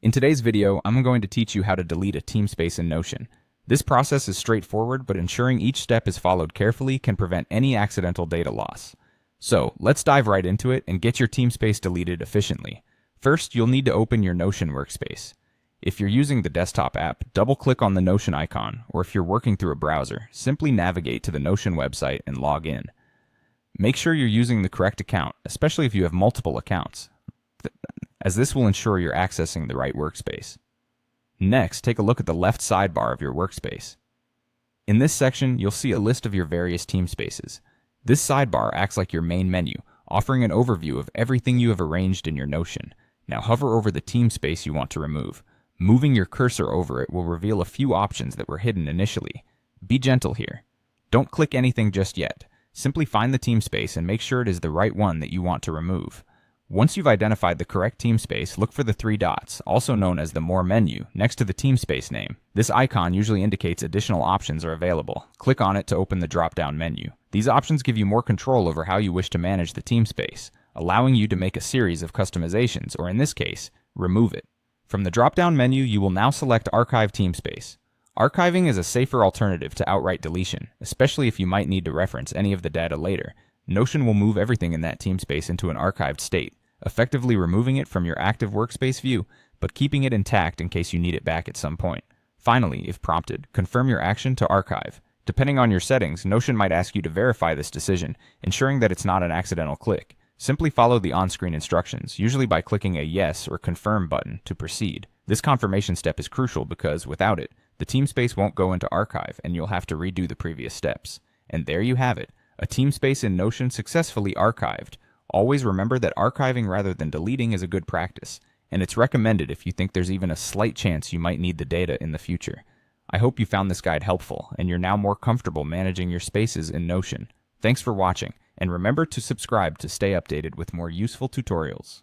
In today's video, I'm going to teach you how to delete a Teamspace in Notion. This process is straightforward, but ensuring each step is followed carefully can prevent any accidental data loss. So, let's dive right into it and get your Teamspace deleted efficiently. First, you'll need to open your Notion workspace. If you're using the desktop app, double-click on the Notion icon, or if you're working through a browser, simply navigate to the Notion website and log in. Make sure you're using the correct account, especially if you have multiple accounts, as this will ensure you're accessing the right workspace. Next, take a look at the left sidebar of your workspace. In this section, you'll see a list of your various Teamspaces. This sidebar acts like your main menu, offering an overview of everything you have arranged in your Notion. Now hover over the Teamspace you want to remove. Moving your cursor over it will reveal a few options that were hidden initially. Be gentle here. Don't click anything just yet. Simply find the Teamspace and make sure it is the right one that you want to remove. Once you've identified the correct Teamspace, look for the three dots, also known as the More menu, next to the Teamspace name. This icon usually indicates additional options are available. Click on it to open the drop-down menu. These options give you more control over how you wish to manage the Teamspace, allowing you to make a series of customizations, or in this case, remove it. From the drop-down menu, you will now select Archive Teamspace. Archiving is a safer alternative to outright deletion, especially if you might need to reference any of the data later. Notion will move everything in that Teamspace into an archived state, effectively removing it from your active workspace view, but keeping it intact in case you need it back at some point. Finally, if prompted, confirm your action to archive. Depending on your settings, Notion might ask you to verify this decision, ensuring that it's not an accidental click. Simply follow the on-screen instructions, usually by clicking a Yes or Confirm button to proceed. This confirmation step is crucial because, without it, the Teamspace won't go into archive and you'll have to redo the previous steps. And there you have it, a Teamspace in Notion successfully archived. Always remember that archiving rather than deleting is a good practice, and it's recommended if you think there's even a slight chance you might need the data in the future. I hope you found this guide helpful, and you're now more comfortable managing your spaces in Notion. Thanks for watching, and remember to subscribe to stay updated with more useful tutorials.